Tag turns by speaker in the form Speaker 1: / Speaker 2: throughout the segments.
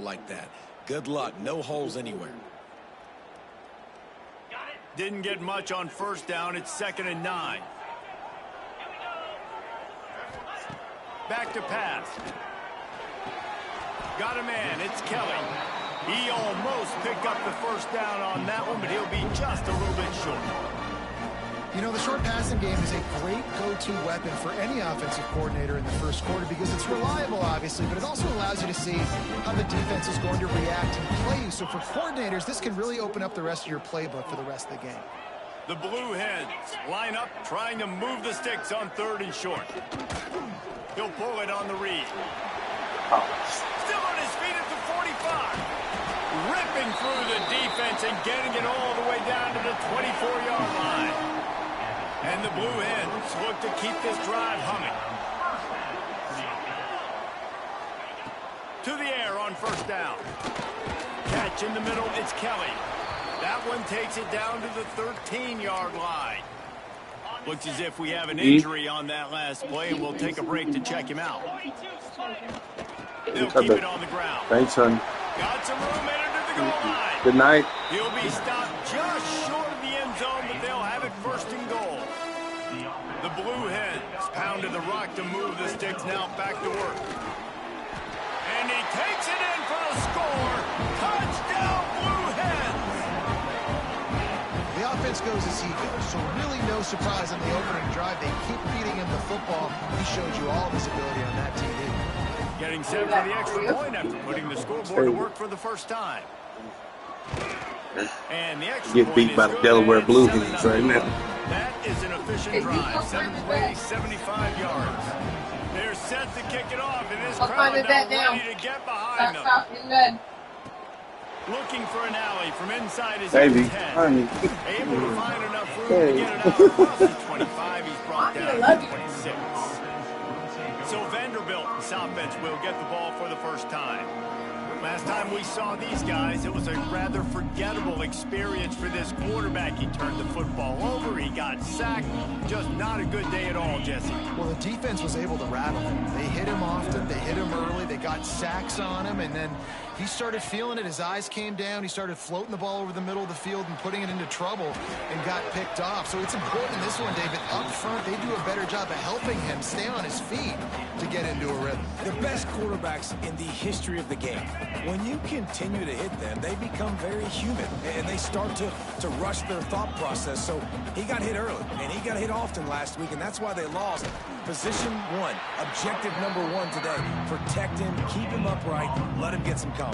Speaker 1: football like that. Good luck. No holes anywhere.
Speaker 2: Didn't get much on first down. It's 2nd and 9. Back to pass. Got a man. It's Kelly. He almost picked up the first down on that one, but he'll be just a little bit short.
Speaker 3: You know, the short passing game is a great go-to weapon for any offensive coordinator in the first quarter because it's reliable, obviously, but it also allows you to see how the defense is going to react and play you. So for coordinators, this can really open up the rest of your playbook for the rest of the game.
Speaker 2: The Blue Hens line up, trying to move the sticks on 3rd and short. He'll pull it on the read. Still on his feet at the 45. Ripping through the defense and getting it all the way down to the 24-yard line. And the Blue Hens look to keep this drive humming. To the air on first down. Catch in the middle, it's Kelly. That one takes it down to the 13-yard line. Looks as if we have an injury on that last play, and we'll take a break to check him out. They'll keep it on the ground.
Speaker 4: Thanks, son.
Speaker 2: Got some room headed to the goal line.
Speaker 4: Good night.
Speaker 2: He'll be stopped just short of the end zone, but they'll have it 1st and goal. The Blue Hens pounded the rock to move the sticks, now back to work. And he takes it in for the score. Touchdown, Blue Hens!
Speaker 3: The offense goes as he goes, so really no surprise on the opening drive. They keep feeding him the football. He showed you all of his ability on that TV.
Speaker 2: Getting set for the extra point after putting the scoreboard to work for the first time. And the extra
Speaker 4: Get beat by the Delaware Blue Hens right now.
Speaker 2: That is an efficient drive. 7 plays, 75 yards. They're set to kick it off, and this crowd now ready to get behind them. Looking for an alley from inside his own 10. Able to find enough room to get it out across the 25. He's brought down to 26. So Vanderbilt and Southbench will get the ball for the first time. Last time we saw these guys, it was a rather forgettable experience for this quarterback. He turned the football over, he got sacked. Just not a good day at all, Jesse.
Speaker 3: Well, the defense was able to rattle him. They hit him often, they hit him early, they got sacks on him, and then he started feeling it. His eyes came down. He started floating the ball over the middle of the field and putting it into trouble and got picked off. So it's important in this one, David. Up front, they do a better job of helping him stay on his feet to get into a rhythm.
Speaker 1: The best quarterbacks in the history of the game. When you continue to hit them, they become very human, and they start to rush their thought process. So he got hit early, and he got hit often last week, and that's why they lost. Position 1, objective number 1 today. Protect him, keep him upright, let him get some confidence.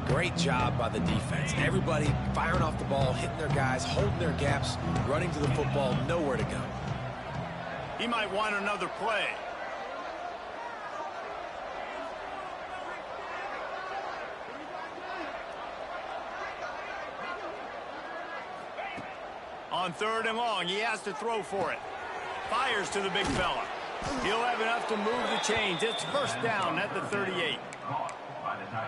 Speaker 1: Great job by the defense. Everybody firing off the ball, hitting their guys, holding their gaps, running to the football, nowhere to go.
Speaker 2: He might want another play. On 3rd and long, he has to throw for it. Fires to the big fella. He'll have enough to move the chains. It's first down at the 38.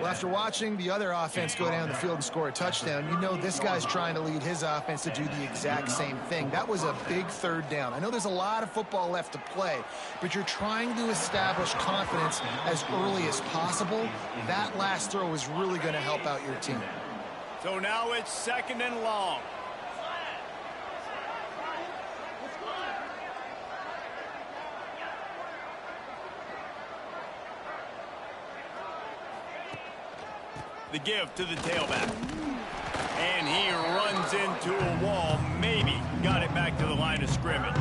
Speaker 3: Well, after watching the other offense go down the field and score a touchdown, you know this guy's trying to lead his offense to do the exact same thing. That was a big 3rd down. I know there's a lot of football left to play, but you're trying to establish confidence as early as possible. That last throw is really going to help out your team.
Speaker 2: So now it's 2nd and long. The give to the tailback. And he runs into a wall. Maybe got it back to the line of scrimmage.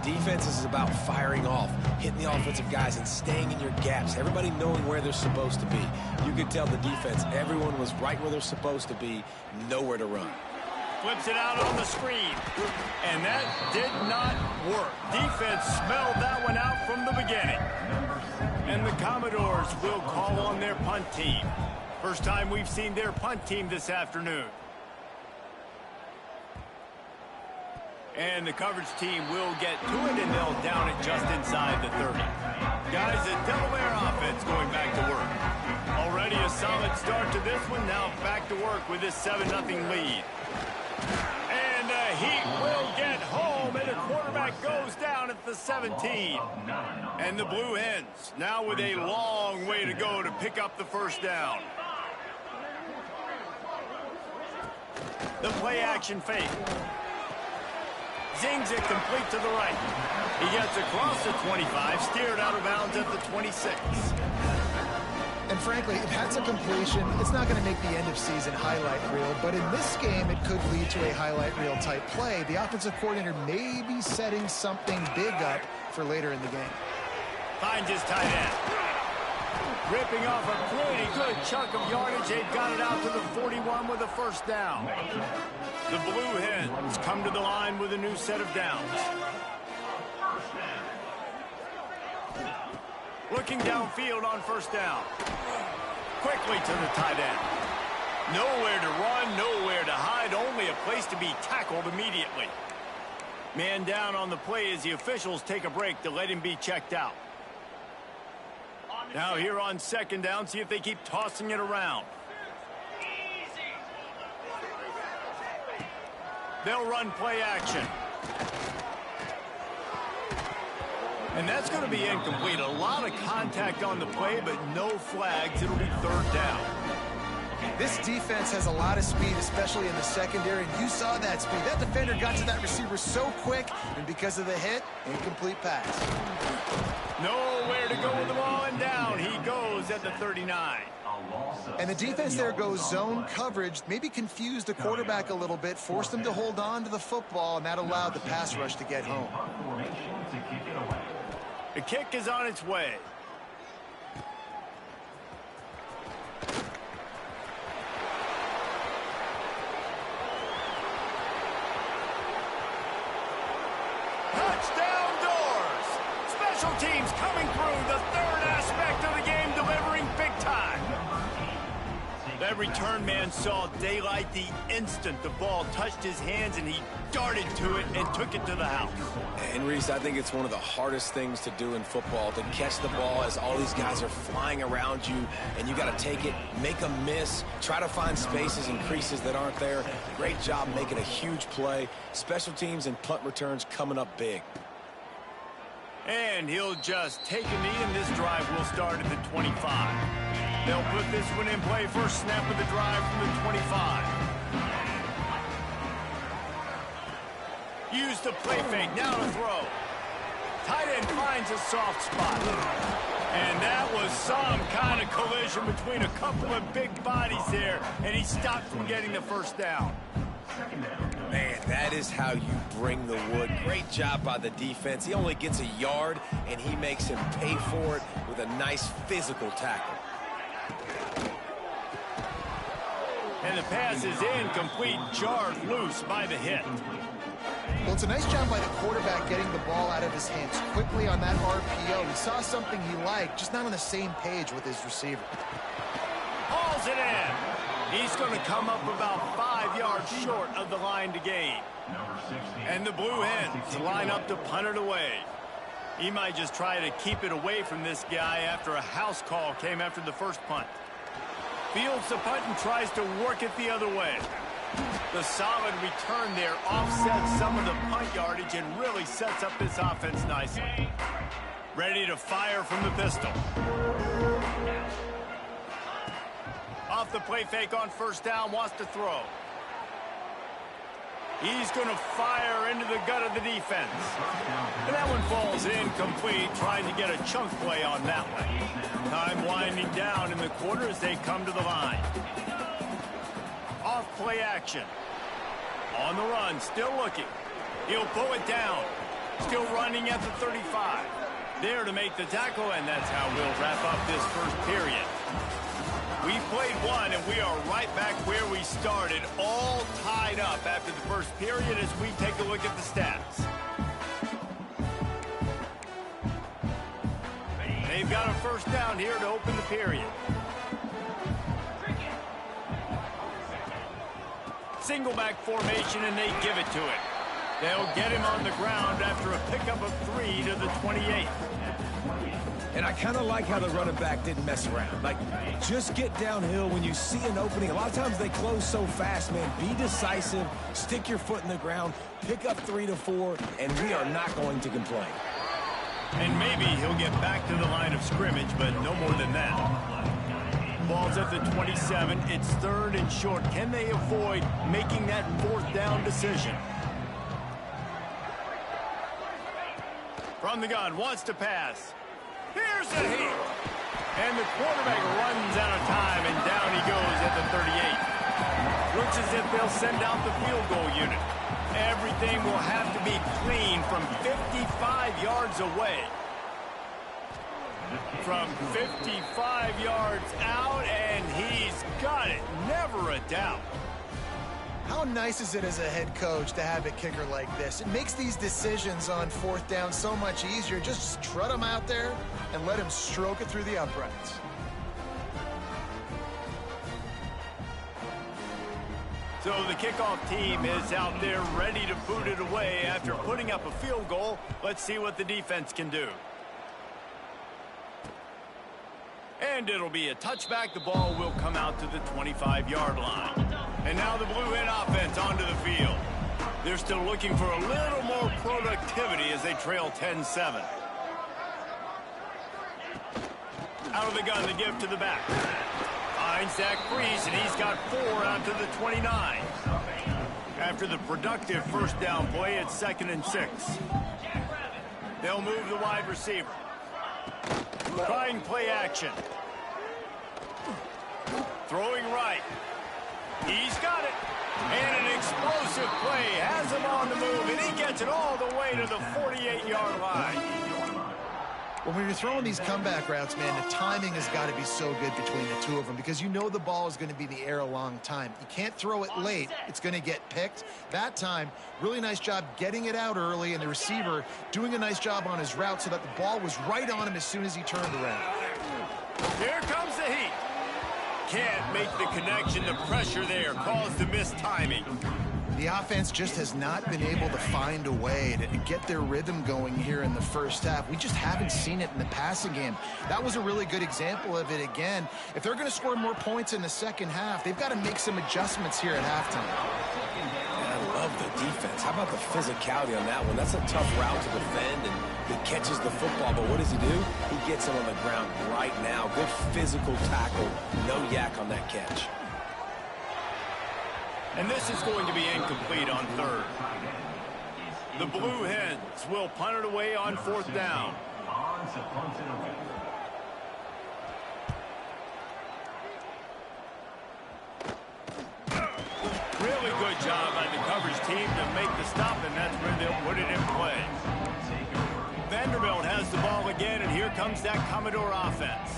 Speaker 1: Defense is about firing off, hitting the offensive guys, and staying in your gaps. Everybody knowing where they're supposed to be. You could tell the defense, everyone was right where they're supposed to be, nowhere to run.
Speaker 2: Flips it out on the screen. And that did not work. Defense smelled that one out from the beginning. And the Commodores will call on their punt team. First time we've seen their punt team this afternoon. And the coverage team will get to it, and they'll down it just inside the 30. Guys, the Delaware offense going back to work. Already a solid start to this one. Now back to work with this 7-0 lead. And the Heat will get home at a quarterback goes down at the 17. And the Blue Hens now with a long way to go to pick up the first down. The play action fake. Zings it complete to the right. He gets across the 25, steered out of bounds at the 26.
Speaker 3: And frankly, if that's a completion, it's not going to make the end-of-season highlight reel. But in this game, it could lead to a highlight reel type play. The offensive coordinator may be setting something big up for later in the game.
Speaker 2: Finds his tight end. Ripping off a pretty good chunk of yardage. They've got it out to the 41 with a first down. The Blue Hens come to the line with a new set of downs. Looking downfield on first down. Quickly to the tight end. Nowhere to run, nowhere to hide, only a place to be tackled immediately. Man down on the play as the officials take a break to let him be checked out. Now here on second down, see if they keep tossing it around. They'll run play action. And that's going to be incomplete. A lot of contact on the play, but no flags. It'll be third down.
Speaker 3: This defense has a lot of speed, especially in the secondary, and you saw that speed. That defender got to that receiver so quick, and because of the hit, incomplete pass.
Speaker 2: Nowhere to go with the ball, and down he goes at the 39.
Speaker 3: And the defense there goes zone coverage, maybe confused the quarterback a little bit, forced him to hold on to the football, and that allowed the pass rush to get home.
Speaker 2: The kick is on its way. Touchdown Doors! Special teams coming through, the third aspect of the game, delivering big time. That return man saw daylight the instant the ball touched his hands, and he darted to it and took it to the house.
Speaker 1: And Reese, I think it's one of the hardest things to do in football, to catch the ball as all these guys are flying around you, and you got to take it, make a miss, try to find spaces and creases that aren't there. Great job making a huge play. Special teams and punt returns coming up big.
Speaker 2: And he'll just take a knee, and this drive will start at the 25. They'll put this one in play. First snap of the drive from the 25. Use the play fake. Now to throw. Tight end finds a soft spot. And that was some kind of collision between a couple of big bodies there, and he stopped from getting the first down.
Speaker 1: Man, that is how you bring the wood. Great job by the defense. He only gets a yard, and he makes him pay for it with a nice physical tackle.
Speaker 2: And the pass is incomplete, jarred loose by the hit.
Speaker 3: Well, it's a nice job by the quarterback getting the ball out of his hands quickly on that RPO. He saw something he liked, just not on the same page with his receiver.
Speaker 2: Hauls it in. He's going to come up about 5 yards short of the line to gain. And the Blue Hens line up to punt it away. He might just try to keep it away from this guy after a house call came after the first punt. Fields the punt and tries to work it the other way. The solid return there offsets some of the punt yardage and really sets up this offense nicely. Ready to fire from the pistol. Off the play fake on first down, wants to throw. He's going to fire into the gut of the defense. And that one falls incomplete, trying to get a chunk play on that one. Time winding down in the quarter as they come to the line. Off play action. On the run, still looking. He'll pull it down. Still running at the 35. There to make the tackle, and that's how we'll wrap up this first period. We played one, and we are right back where we started, all tied up after the first period as we take a look at the stats. They've got a first down here to open the period. Single back formation, and they give it to it. They'll get him on the ground after a pickup of 3 to the 28.
Speaker 1: And I kind of like how the running back didn't mess around. Like, just get downhill when you see an opening. A lot of times they close so fast, man. Be decisive, stick your foot in the ground, pick up 3 to 4, and we are not going to complain.
Speaker 2: And maybe he'll get back to the line of scrimmage, but no more than that. Ball's at the 27. It's 3rd and short. Can they avoid making that 4th down decision? From the gun, wants to pass. Here's the heat. And the quarterback runs out of time, and down he goes at the 38. Looks as if they'll send out the field goal unit. Everything will have to be clean from 55 yards away. From 55 yards out, and he's got it. Never a doubt.
Speaker 3: How nice is it as a head coach to have a kicker like this? It makes these decisions on 4th down so much easier. Just strut him out there and let him stroke it through the uprights.
Speaker 2: So the kickoff team is out there ready to boot it away after putting up a field goal. Let's see what the defense can do. And it'll be a touchback. The ball will come out to the 25-yard line. And now the Blue Hen offense onto the field. They're still looking for a little more productivity as they trail 10-7. Out of the gun, the give to the back. Finds Zach Freeze, and he's got 4 out to the 29. After the productive 1st down play, it's 2nd and 6. They'll move the wide receiver. Trying play action. Throwing right. He's got it. And an explosive play has him on the move, and he gets it all the way to the 48-yard line.
Speaker 3: Well, when you're throwing these comeback routes, man, the timing has got to be so good between the two of them because you know the ball is going to be in the air a long time. You can't throw it late. It's going to get picked. That time, really nice job getting it out early, and the receiver doing a nice job on his route so that the ball was right on him as soon as he turned around.
Speaker 2: Here comes the heat. Can't make the connection. The pressure there caused the missed timing.
Speaker 3: The offense just has not been able to find a way to get their rhythm going here in the 1st half. We just haven't seen it in the passing game. That was a really good example of it again. If they're going to score more points in the 2nd half, they've got to make some adjustments here at halftime.
Speaker 1: I love the defense. How about the physicality on that one? That's a tough route to defend, and he catches the football, but what does he do? He gets him on the ground right now. Good physical tackle. No yak on that catch.
Speaker 2: And this is going to be incomplete on 3rd. The Blue Hens will punt it away on 4th down. Really good job by the coverage team to make the stop, and that's where they'll put it in play. Vanderbilt has the ball again, and here comes that Commodore offense.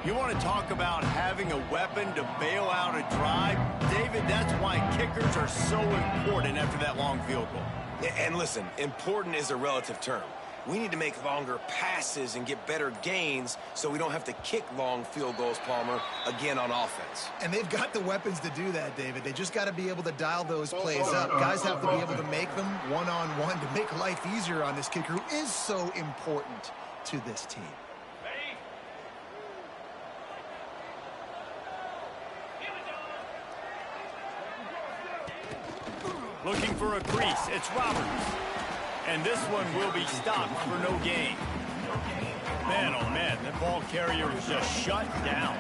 Speaker 2: You want to talk about having a weapon to bail out a drive? David, that's why kickers are so important after that long field goal.
Speaker 1: And listen, important is a relative term. We need to make longer passes and get better gains so we don't have to kick long field goals, Palmer, again on offense.
Speaker 3: And they've got the weapons to do that, David. They just got to be able to dial those plays up. Guys have to be able to make them one-on-one to make life easier on this kicker who is so important to this team.
Speaker 2: Looking for a crease. It's Roberts. And this one will be stopped for no gain. Man, oh man, that ball carrier is just shut down.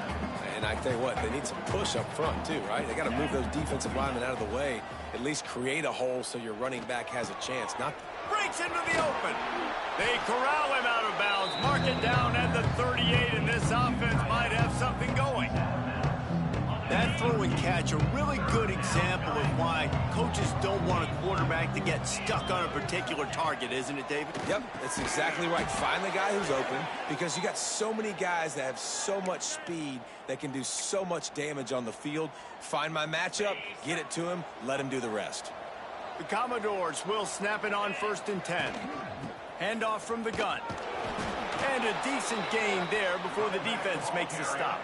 Speaker 1: And I tell you what, they need some push up front too, right? They got to move those defensive linemen out of the way, at least create a hole so your running back has a chance. Not
Speaker 2: breaks into the open. They corral him out of bounds, mark it down at the 38, and this offense might have something going. That throw and catch, a really good example of why coaches don't want a quarterback to get stuck on a particular target, isn't it, David?
Speaker 1: Yep, that's exactly right. Find the guy who's open because you got so many guys that have so much speed that can do so much damage on the field. Find my matchup, get it to him, let him do the rest.
Speaker 2: The Commodores will snap it on 1st and 10. Handoff from the gun. And a decent gain there before the defense makes the stop.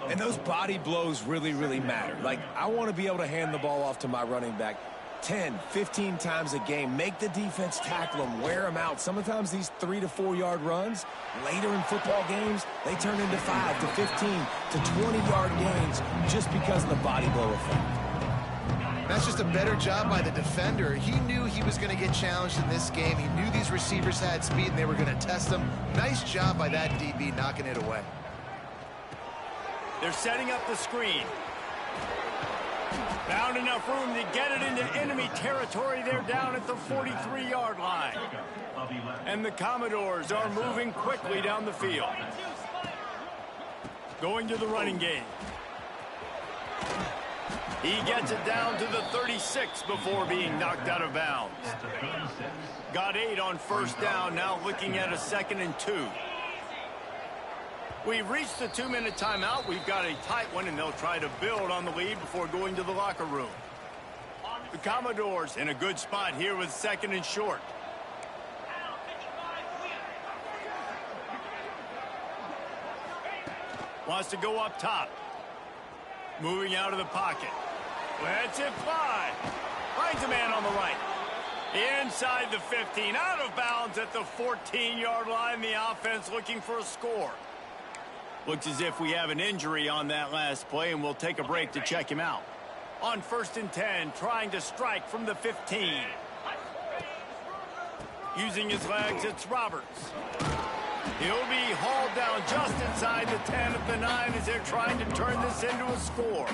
Speaker 1: And those body blows really, really matter. Like, I want to be able to hand the ball off to my running back 10, 15 times a game. Make the defense tackle them, wear them out. Sometimes these 3 to 4 yard runs, later in football games, they turn into 5 to 15 to 20 yard gains just because of the body blow effect.
Speaker 3: That's just a better job by the defender. He knew he was going to get challenged in this game. He knew these receivers had speed and they were going to test him. Nice job by that DB knocking it away.
Speaker 2: They're setting up the screen. Found enough room to get it into enemy territory. They're down at the 43-yard line. And the Commodores are moving quickly down the field. Going to the running game. He gets it down to the 36 before being knocked out of bounds. Got 8 on first down, now looking at a 2nd and 2. We've reached the 2-minute timeout. We've got a tight one, and they'll try to build on the lead before going to the locker room. The Commodores in a good spot here with 2nd and short. Wants to go up top. Moving out of the pocket. Lets it fly. Finds a man on the right. Inside the 15. Out of bounds at the 14-yard line. The offense looking for a score. Looks as if we have an injury on that last play, and we'll take a break to check him out. On 1st and 10, trying to strike from the 15. Using his legs, it's Roberts. He'll be hauled down just inside the 10 at the 9 as they're trying to turn this into a score.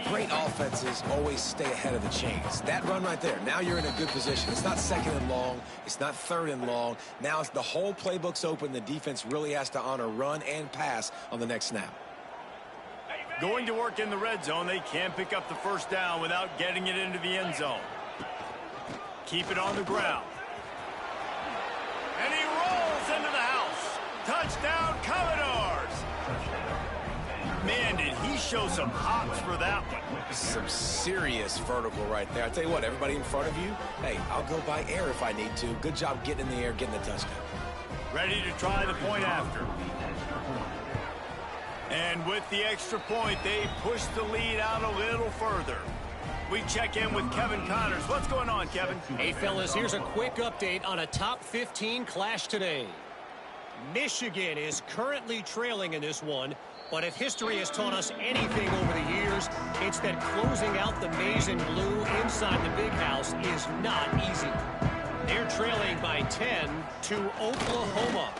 Speaker 1: Great offenses always stay ahead of the chains. That run right there, now you're in a good position. It's not 2nd and long. It's not 3rd and long. Now it's the whole playbook's open. The defense really has to honor run and pass on the next snap.
Speaker 2: Going to work in the red zone. They can't pick up the first down without getting it into the end zone. Keep it on the ground. And he rolls into the house. Touchdown, Commodores. Man, did he show some hops for that one.
Speaker 1: Some serious vertical right there. I tell you what, everybody in front of you, hey, I'll go by air if I need to. Good job getting in the air, getting the touchdown.
Speaker 2: Ready to try the point after. And with the extra point, they push the lead out a little further. We check in with Kevin Connors. What's going on, Kevin?
Speaker 5: Hey, fellas, here's a quick update on a top 15 clash today. Michigan is currently trailing in this one, but if history has taught us anything over the years, it's that closing out the maize and blue inside the big house is not easy. They're trailing by 10 to Oklahoma.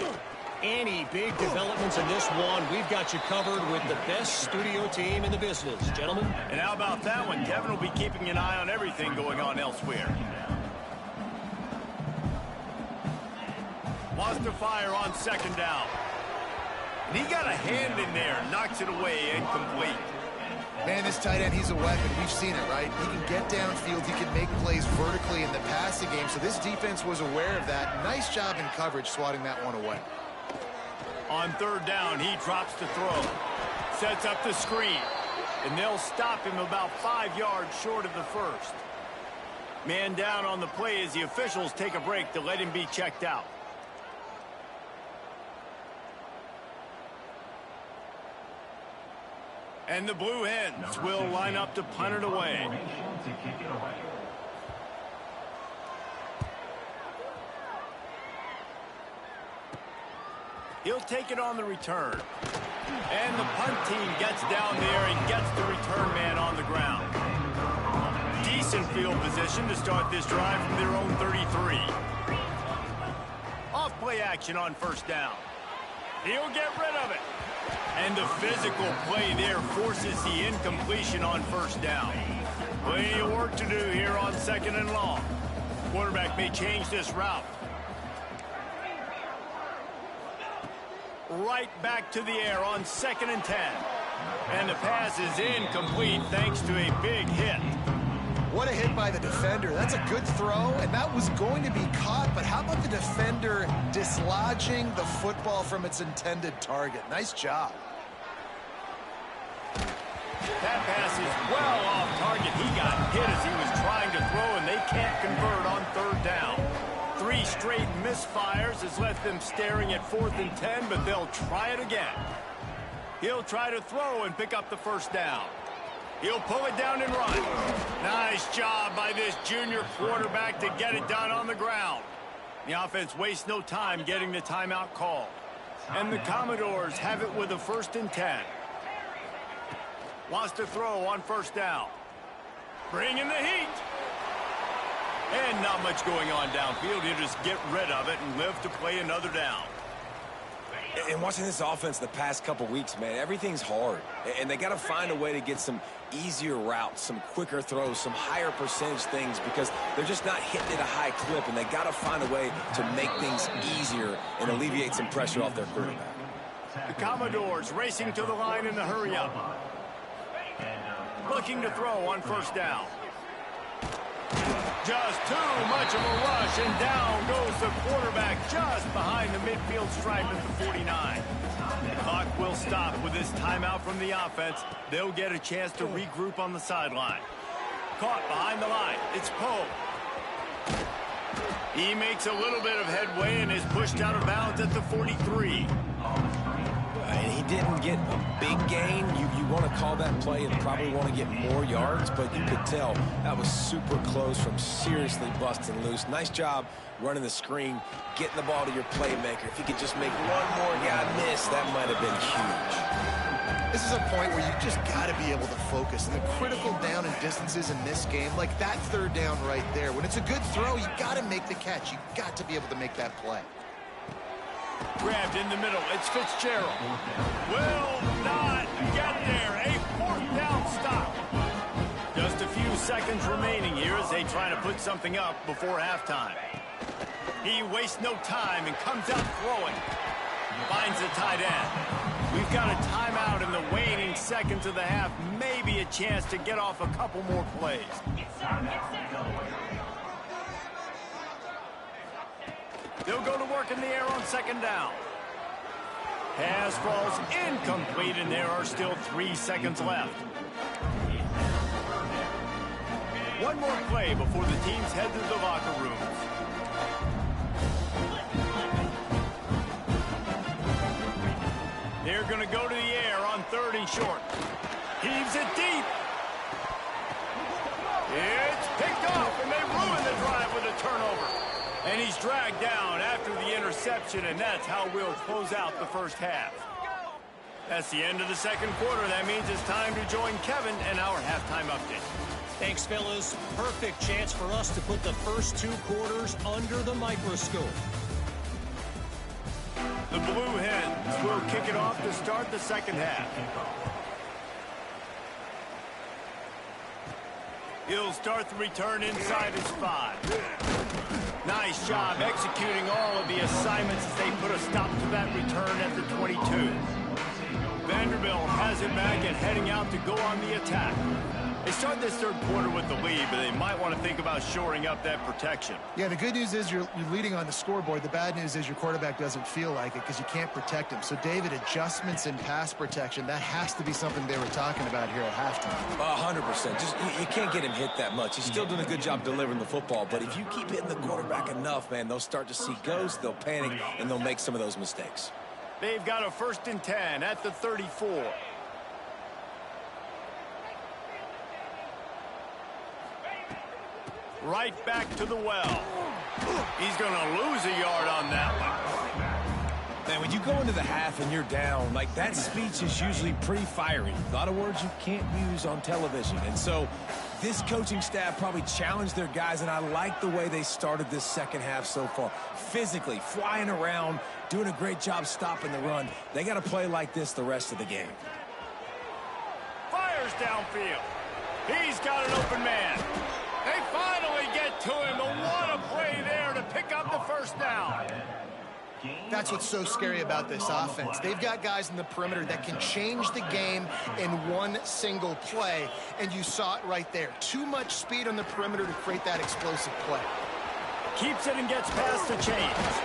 Speaker 5: Any big developments in this one, we've got you covered with the best studio team in the business, gentlemen.
Speaker 2: And how about that one? Kevin will be keeping an eye on everything going on elsewhere. Wants to fire on 2nd down. And he got a hand in there, knocks it away, incomplete.
Speaker 3: Man, this tight end, he's a weapon. We've seen it, right? He can get downfield. He can make plays vertically in the passing game. So this defense was aware of that. Nice job in coverage swatting that one away.
Speaker 2: On 3rd down, he drops to throw. Sets up the screen. And they'll stop him about 5 yards short of the first. Man down on the play as the officials take a break to let him be checked out. And the Blue Hens will line up to punt it away. He'll take it on the return. And the punt team gets down there and gets the return man on the ground. Decent field position to start this drive from their own 33. Off play action on 1st down. He'll get rid of it. And the physical play there forces the incompletion on 1st down. Plenty of work to do here on 2nd and long. Quarterback may change this route. Right back to the air on 2nd and 10. And the pass is incomplete thanks to a big hit.
Speaker 3: What a hit by the defender. That's a good throw, and that was going to be caught, but how about the defender dislodging the football from its intended target? Nice job.
Speaker 2: That pass is well off target. He got hit as he was trying to throw, and they can't convert on 3rd down. 3 straight misfires has left them staring at 4th and 10, but they'll try it again. He'll try to throw and pick up the 1st down. He'll pull it down and run. Nice job by this junior quarterback to get it done on the ground. The offense wastes no time getting the timeout called. And the Commodores have it with a 1st and 10. Wants to throw on 1st down. Bring in the heat. And not much going on downfield. He'll just get rid of it and live to play another down.
Speaker 1: And watching this offense the past couple weeks, man, everything's hard. And they got to find a way to get some easier routes, some quicker throws, some higher percentage things because they're just not hitting at a high clip. And they got to find a way to make things easier and alleviate some pressure off their quarterback.
Speaker 2: The Commodores racing to the line in the hurry-up. Looking to throw on 1st down. Just too much of a rush, and down goes the quarterback just behind the midfield stripe at the 49. The clock will stop with this timeout from the offense. They'll get a chance to regroup on the sideline. Caught behind the line. It's Poe. He makes a little bit of headway and is pushed out of bounds at the 43.
Speaker 1: And he didn't get a big gain. You want to call that play and probably want to get more yards, but you could tell that was super close from seriously busting loose. Nice job running the screen, getting the ball to your playmaker. If you could just make one more guy miss, that might have been huge.
Speaker 3: This is a point where you just got to be able to focus. And the critical down and distances in this game, like that 3rd down right there, when it's a good throw, you got to make the catch. You got to be able to make that play.
Speaker 2: Grabbed in the middle. It's Fitzgerald. Will not get there. A 4th down stop. Just a few seconds remaining here as they try to put something up before halftime. He wastes no time and comes out throwing. Finds the tight end. We've got a timeout in the waning seconds of the half. Maybe a chance to get off a couple more plays. They'll go to work in the air on 2nd down. Pass falls incomplete, and there are still 3 seconds left. One more play before the teams head to the locker rooms. They're going to go to the air on 3rd and short. Heaves it deep. It's picked off, and they ruin the drive with a turnover. And he's dragged down after the interception, and that's how we'll close out the 1st half. That's the end of the 2nd quarter. That means it's time to join Kevin and our halftime update.
Speaker 5: Thanks, fellas. Perfect chance for us to put the first 2 quarters under the microscope.
Speaker 2: The Blue Hens will kick it off to start the 2nd half. He'll start the return inside his 5. Nice job executing all of the assignments as they put a stop to that return at the 22. Vanderbilt has it back and heading out to go on the attack. They start this 3rd quarter with the lead, but they might want to think about shoring up that protection.
Speaker 3: Yeah, the good news is you're leading on the scoreboard. The bad news is your quarterback doesn't feel like it because you can't protect him. So, David, adjustments in pass protection, that has to be something they were talking about here at halftime.
Speaker 1: 100%. Just you can't get him hit that much. He's still doing a good job delivering the football, but if you keep hitting the quarterback enough, man, they'll start to see ghosts, they'll panic, and they'll make some of those mistakes.
Speaker 2: They've got a 1st and 10 at the 34. Right back to the well. He's going to lose a yard on that one.
Speaker 1: Man, when you go into the half and you're down, like that speech is usually pretty fiery. A lot of words you can't use on television. And so this coaching staff probably challenged their guys, and I like the way they started this 2nd half so far. Physically, flying around, doing a great job stopping the run. They got to play like this the rest of the game.
Speaker 2: Fires downfield. He's got an open man. They finally get to him, and what a play there to pick up the 1st down.
Speaker 3: That's what's so scary about this offense. They've got guys in the perimeter that can change the game in one single play, and you saw it right there. Too much speed on the perimeter to create that explosive play.
Speaker 2: Keeps it and gets past the chains.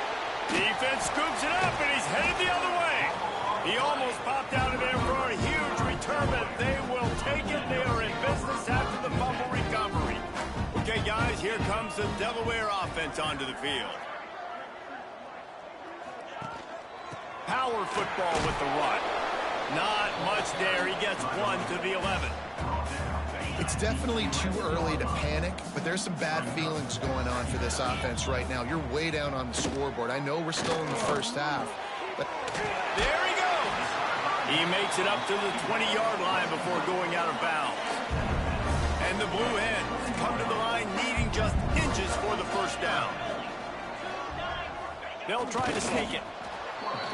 Speaker 2: Defense scoops it up, and he's headed the other way. He almost popped out of there for a huge return, but they will take it. They are in business after the fumble recovery. Okay, guys, here comes the Delaware offense onto the field. Power football with the run. Not much there. He gets 1 to the 11.
Speaker 3: It's definitely too early to panic, but there's some bad feelings going on for this offense right now. You're way down on the scoreboard. I know we're still in the first half, but
Speaker 2: there he goes. He makes it up to the 20-yard line before going out of bounds. And the Blue Hens come to the line needing just inches for the first down. They'll try to sneak it.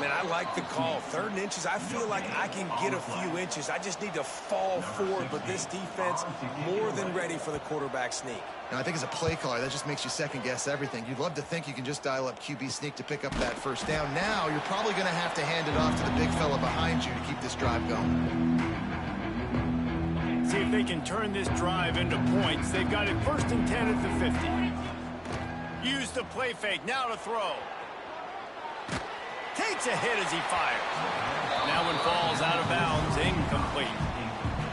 Speaker 1: Man, I like the call. 3rd and inches, I feel like I can get a few inches. I just need to fall forward, but this defense more than ready for the quarterback sneak.
Speaker 3: Now, I think as a play caller, that just makes you second-guess everything. You'd love to think you can just dial up QB sneak to pick up that first down. Now, you're probably going to have to hand it off to the big fella behind you to keep this drive going.
Speaker 2: See if they can turn this drive into points. They've got it 1st and 10 at the 50. Use the play fake. Now to throw. Takes a hit as he fires. That one falls out of bounds, incomplete.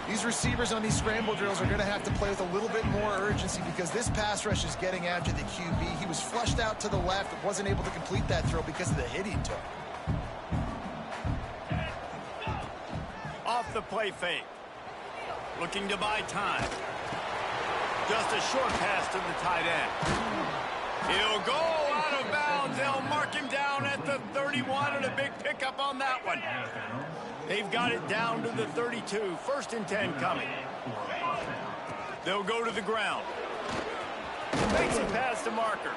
Speaker 3: These receivers on these scramble drills are going to have to play with a little bit more urgency because this pass rush is getting after the QB. He was flushed out to the left, but wasn't able to complete that throw because of the hit he took.
Speaker 2: Off the play fake. Looking to buy time. Just a short pass to the tight end. He'll go out of bounds. They'll mark him down at the 31 and a big pickup on that one. They've got it down to the 32. 1st and 10 coming. They'll go to the ground. Makes it past the marker.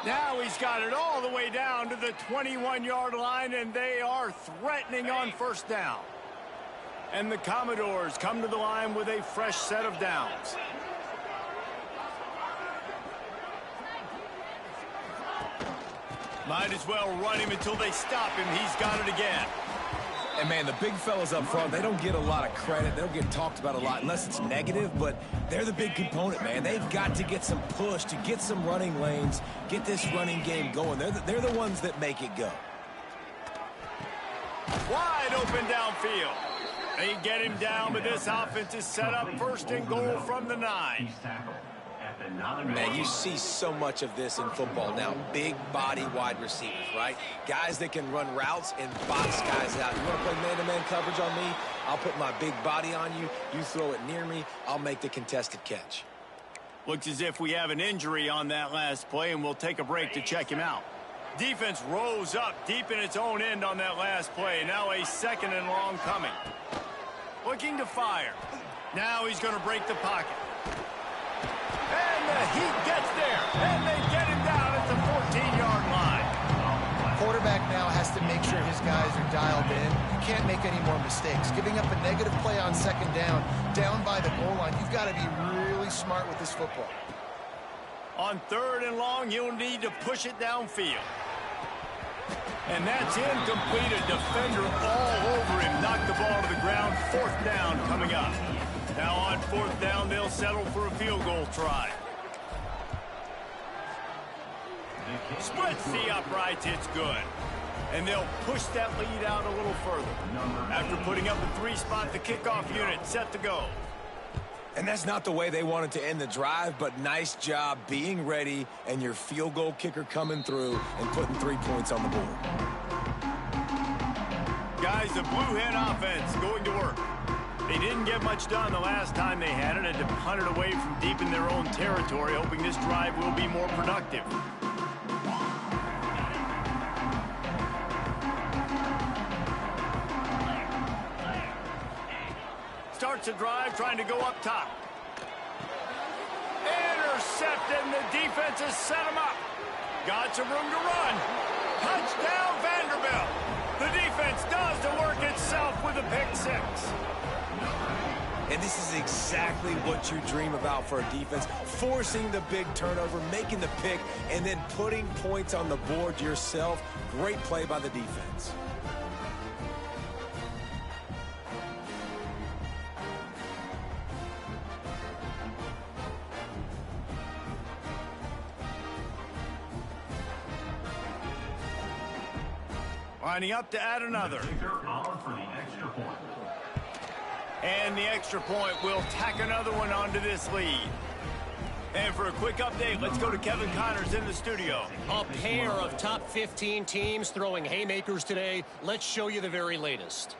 Speaker 2: Now he's got it all the way down to the 21-yard line, and they are threatening on 1st down. And the Commodores come to the line with a fresh set of downs. Might as well run him until they stop him. He's got it again.
Speaker 1: And, man, the big fellas up front, they don't get a lot of credit. They don't get talked about a lot unless it's negative, but they're the big component, man. They've got to get some push, to get some running lanes, get this running game going. They're the ones that make it go.
Speaker 2: Wide open downfield. They get him down, but this offense is set up 1st and goal from the 9.
Speaker 1: Man, you see so much of this in football now. Big body wide receivers, right? Guys that can run routes and box guys out. You want to play man-to-man coverage on me? I'll put my big body on you. You throw it near me, I'll make the contested catch.
Speaker 2: Looks as if we have an injury on that last play, and we'll take a break to check him out. Defense rose up deep in its own end on that last play. Now a 2nd and long coming. Looking to fire. Now he's going to break the pocket. And the heat gets there. And they get him down at the 14-yard line.
Speaker 3: Quarterback now has to make sure his guys are dialed in. You can't make any more mistakes. Giving up a negative play on 2nd down by the goal line, you've got to be really smart with this football.
Speaker 2: On 3rd and long, he'll need to push it downfield. And that's incomplete. A defender all over him. Knocked the ball to the ground. 4th down coming up. Now on 4th down, they'll settle for a field goal try. Splits the uprights. It's good. And they'll push that lead out a little further. After putting up a 3-spot, the kickoff unit set to go.
Speaker 1: And that's not the way they wanted to end the drive, but nice job being ready and your field goal kicker coming through and putting 3 points on the board.
Speaker 2: Guys, the Blue Hen offense going to work. They didn't get much done the last time they had it, and to punt it away from deep in their own territory, hoping this drive will be more productive. Starts a drive, trying to go up top. Intercepted, and the defense has set him up. Got some room to run. Touchdown, Vanderbilt. The defense does the work itself with a pick 6.
Speaker 1: And this is exactly what you dream about for a defense. Forcing the big turnover, making the pick, and then putting points on the board yourself. Great play by the defense.
Speaker 2: Lining up to add another. And the extra point will tack another one onto this lead. And for a quick update, let's go to Kevin Connors in the studio.
Speaker 5: A pair of top 15 teams throwing haymakers today. Let's show you the very latest.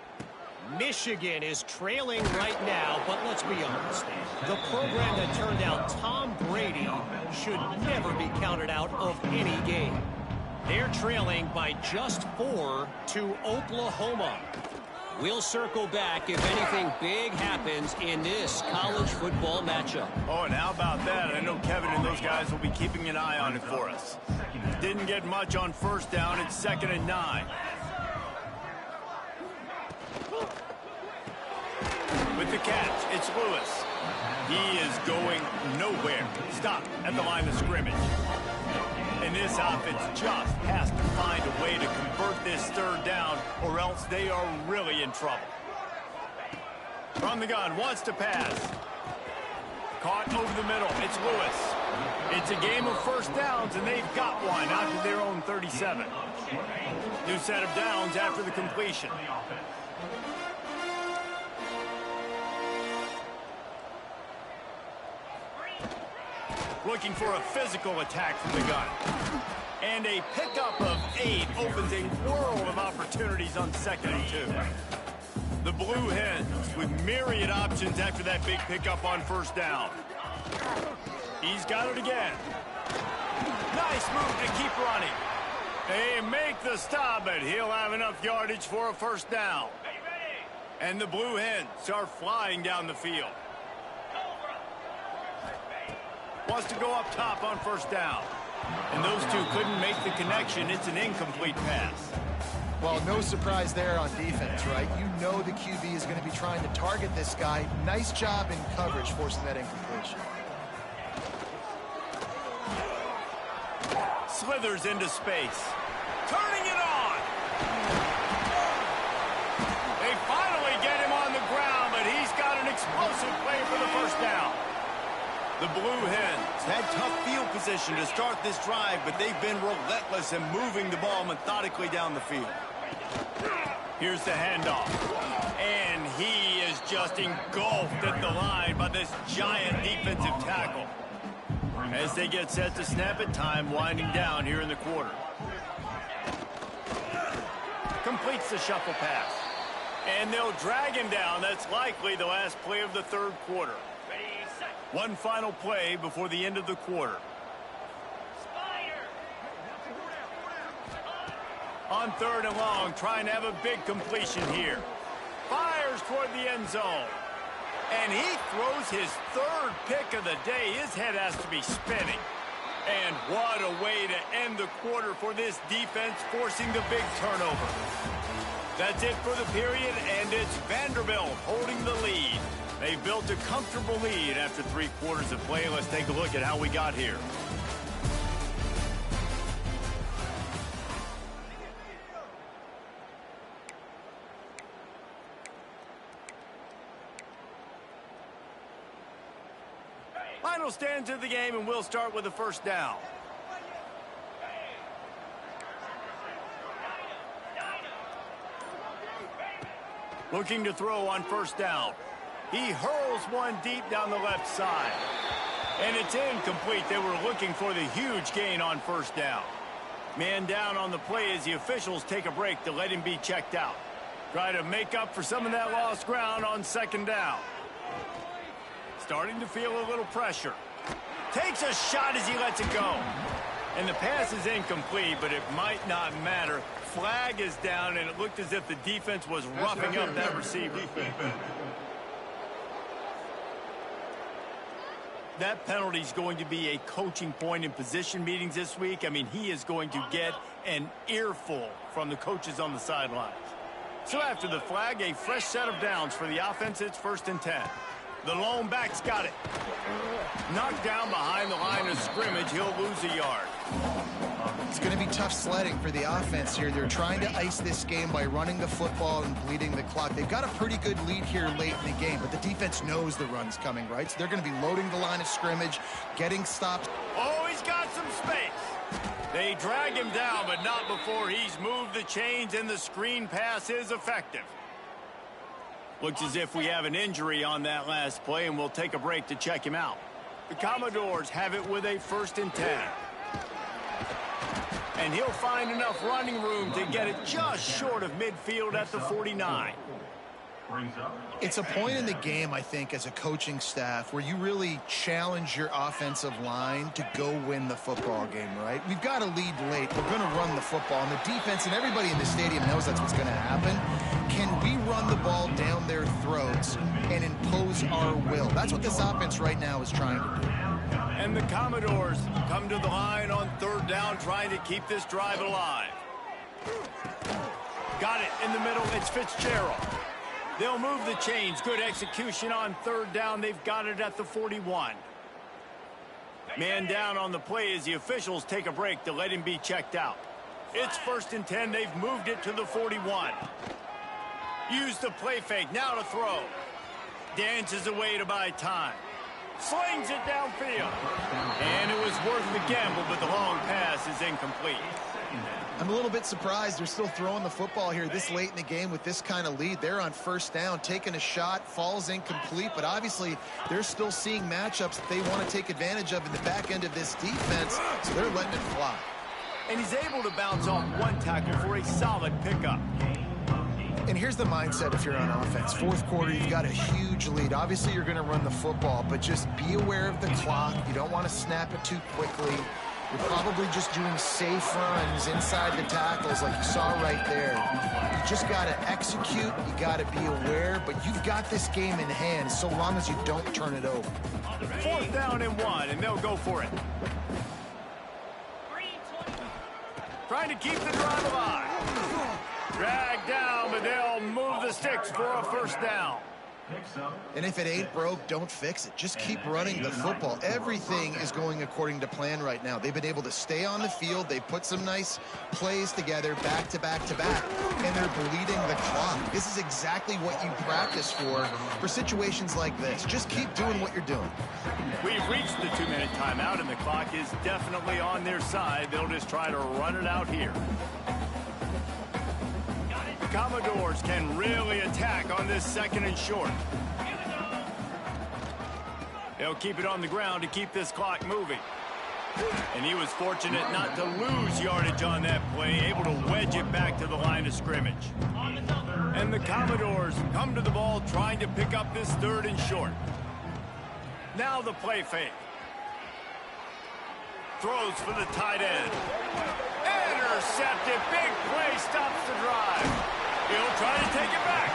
Speaker 5: Michigan is trailing right now, but let's be honest. The program that turned out Tom Brady should never be counted out of any game. They're trailing by just 4 to Oklahoma. We'll circle back if anything big happens in this college football matchup.
Speaker 2: Oh, and how about that? I know Kevin and those guys will be keeping an eye on it for us. Didn't get much on first down. It's 2nd and 9. With the catch, it's Lewis. He is going nowhere. Stop at the line of scrimmage. And this offense just has to find a way to convert this 3rd down, or else they are really in trouble. From the gun, wants to pass. Caught over the middle. It's Lewis. It's a game of first downs, and they've got one out to their own 37. New set of downs after the completion. Looking for a physical attack from the gun. And a pickup of 8 opens a world of opportunities on 2nd and 2. The Blue Hens with myriad options after that big pickup on first down. He's got it again. Nice move to keep running. They make the stop, but he'll have enough yardage for a first down. And the Blue Hens are flying down the field. Wants to go up top on first down. And those two couldn't make the connection. It's an incomplete pass.
Speaker 3: Well, no surprise there on defense, right? You know the QB is going to be trying to target this guy. Nice job in coverage forcing that incompletion.
Speaker 2: Slithers into space. Turning it on. They finally get him on the ground, but he's got an explosive play for the first down. The Blue Hens had tough field position to start this drive, but they've been relentless in moving the ball methodically down the field. Here's the handoff. And he is just engulfed at the line by this giant defensive tackle. As they get set to snap it, time winding down here in the quarter. Completes the shuffle pass. And they'll drag him down. That's likely the last play of the 3rd quarter. One final play before the end of the quarter. On 3rd and long, trying to have a big completion here. Fires toward the end zone. And he throws his 3rd pick of the day. His head has to be spinning. And what a way to end the quarter for this defense, forcing the big turnover. That's it for the period, and it's Vanderbilt holding the lead. They built a comfortable lead after 3 quarters of play. Let's take a look at how we got here. Final stands of the game, and we'll start with the first down. Looking to throw on first down. He hurls one deep down the left side. And it's incomplete. They were looking for the huge gain on first down. Man down on the play as the officials take a break to let him be checked out. Try to make up for some of that lost ground on 2nd down. Starting to feel a little pressure. Takes a shot as he lets it go. And the pass is incomplete, but it might not matter. Flag is down, and it looked as if the defense was roughing up that receiver. That penalty is going to be a coaching point in position meetings this week. I mean, he is going to get an earful from the coaches on the sidelines. So after the flag, a fresh set of downs for the offense. It's 1st and 10. The lone back's got it. Knocked down behind the line of scrimmage. He'll lose a yard.
Speaker 3: It's going to be tough sledding for the offense here. They're trying to ice this game by running the football and bleeding the clock. They've got a pretty good lead here late in the game, but the defense knows the run's coming, right? So they're going to be loading the line of scrimmage, getting stops.
Speaker 2: Oh, he's got some space. They drag him down, but not before he's moved the chains, and the screen pass is effective. Looks as if we have an injury on that last play, and we'll take a break to check him out. The Commodores have it with a 1st and 10. And he'll find enough running room to get it just short of midfield at the 49.
Speaker 3: It's a point in the game, I think, as a coaching staff where you really challenge your offensive line to go win the football game, right? We've got to lead late. We're going to run the football. And the defense and everybody in the stadium knows that's what's going to happen. Can we run the ball down their throats and impose our will? That's what this offense right now is trying to do.
Speaker 2: And the Commodores come to the line on third down, trying to keep this drive alive. Got it in the middle. It's Fitzgerald. They'll move the chains. Good execution on third down. They've got it at the 41. Man down on the play as the officials take a break to let him be checked out. It's 1st and 10. They've moved it to the 41. Use the play fake. Now to throw. Dances away to buy time. Slings it downfield. And it was worth the gamble, but the long pass is incomplete.
Speaker 3: I'm a little bit surprised they're still throwing the football here this late in the game with this kind of lead. They're on 1st down, taking a shot, falls incomplete, but obviously they're still seeing matchups that they want to take advantage of in the back end of this defense, so they're letting it fly.
Speaker 2: And he's able to bounce off one tackle for a solid pickup.
Speaker 3: And here's the mindset if you're on offense. 4th quarter, you've got a huge lead. Obviously, you're going to run the football, but just be aware of the clock. You don't want to snap it too quickly. You're probably just doing safe runs inside the tackles like you saw right there. You just got to execute. You got to be aware, but you've got this game in hand so long as you don't turn it over.
Speaker 2: 4th down and 1, and they'll go for it. Trying to keep the drive alive. Drag down, but they'll move the sticks for a 1st down.
Speaker 3: And if it ain't broke, don't fix it. Just keep running the football. Everything is going according to plan right now. They've been able to stay on the field. They put some nice plays together back to back to back, and they're bleeding the clock. This is exactly what you practice for situations like this. Just keep doing what you're doing.
Speaker 2: We've reached the 2-minute timeout, and the clock is definitely on their side. They'll just try to run it out here. Commodores can really attack on this 2nd and short. They'll keep it on the ground to keep this clock moving. And he was fortunate not to lose yardage on that play, able to wedge it back to the line of scrimmage. And the Commodores come to the ball trying to pick up this 3rd and short. Now the play fake. Throws for the tight end. Intercepted. Big play stops the drive. He'll try to take it back.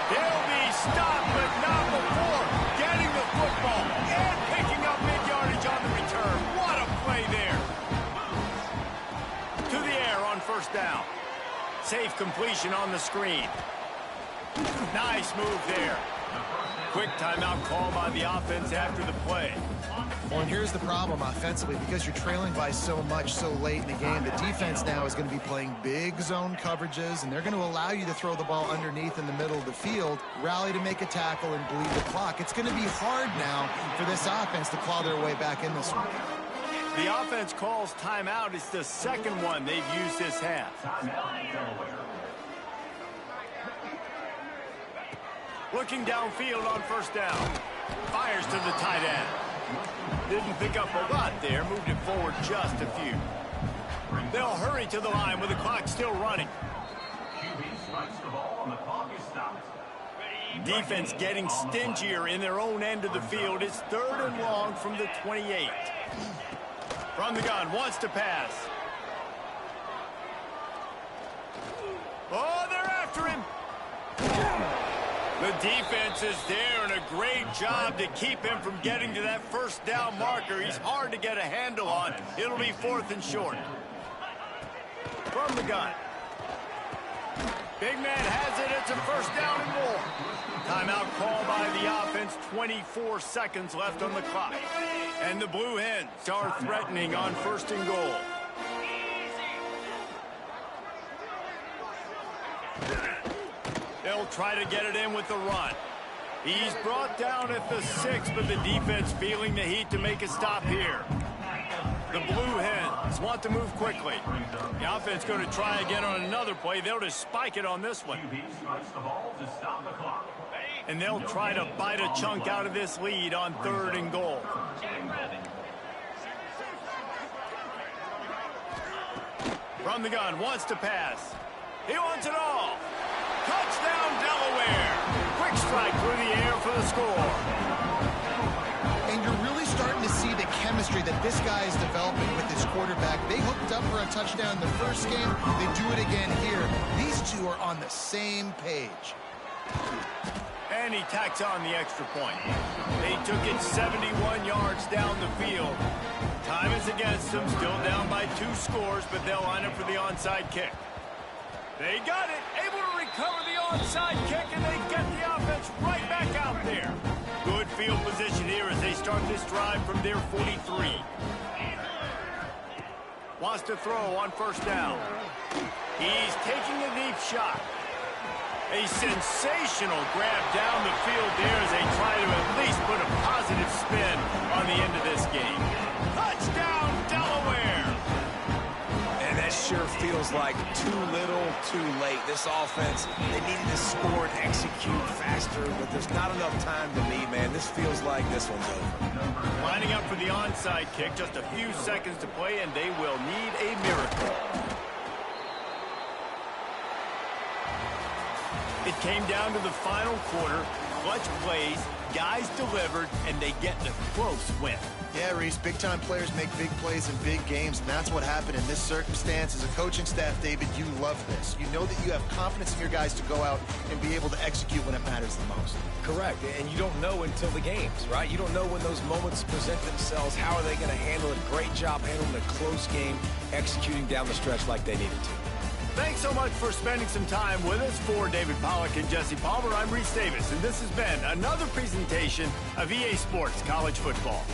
Speaker 2: He'll be stopped, but not before getting the football and picking up mid-yardage on the return. What a play there. To the air on 1st down. Safe completion on the screen. Nice move there. Quick timeout call by the offense after the play.
Speaker 3: Well, and here's the problem offensively. Because you're trailing by so much so late in the game, the defense now is going to be playing big zone coverages, and they're going to allow you to throw the ball underneath in the middle of the field, rally to make a tackle, and bleed the clock. It's going to be hard now for this offense to claw their way back in this one.
Speaker 2: The offense calls timeout. It's the 2nd one they've used this half. Looking downfield on 1st down. Fires to the tight end. Didn't pick up a lot there. Moved it forward just a few. They'll hurry to the line with the clock still running. Defense getting stingier in their own end of the field. It's 3rd and long from the 28. From the gun, wants to pass. Oh, they're after him. The defense is there, and a great job to keep him from getting to that 1st down marker. He's hard to get a handle on. It'll be 4th and short. From the gun. Big man has it. It's a 1st down and more. Timeout call by the offense. 24 seconds left on the clock. And the Blue Hens are threatening on 1st and goal. They'll try to get it in with the run. He's brought down at the 6, but the defense feeling the heat to make a stop here. The Blue Hens want to move quickly. The offense going to try again on another play. They'll just spike it on this one. And they'll try to bite a chunk out of this lead on 3rd and goal. From the gun, wants to pass. He wants it all. Touchdown, Delaware. the score.
Speaker 3: And you're really starting to see the chemistry that this guy is developing with his quarterback. They hooked up for a touchdown in the first game. They do it again here. These two are on the same page.
Speaker 2: And he tacks on the extra point. They took it 71 yards down the field. Time is against them, still down by 2 scores, but they'll line up for the onside kick. They got it, able to recover the onside kick, and they get the offense right back out there. Good field position here as they start this drive from their 43. Wants to throw on first down. He's taking a deep shot. A sensational grab down the field there as they try to at least put a positive spin on the end of this game. Touchdown, Delaware!
Speaker 1: And that sure feels like too little, too late. This offense, they needed to score and execute faster, but there's not enough time to me, man. This feels like this one's over.
Speaker 2: Lining up for the onside kick, just a few seconds to play, and they will need a miracle. It came down to the final quarter. Clutch plays, guys delivered, and they get the close win.
Speaker 3: Yeah, Reese, big-time players make big plays in big games, and that's what happened in this circumstance. As a coaching staff, David, you love this. You know that you have confidence in your guys to go out and be able to execute when it matters the most.
Speaker 1: Correct, and you don't know until the games, right? You don't know when those moments present themselves. How are they going to handle it? Great job handling a close game, executing down the stretch like they needed to.
Speaker 2: Thanks so much for spending some time with us. For David Pollack and Jesse Palmer, I'm Reese Davis, and this has been another presentation of EA Sports College Football.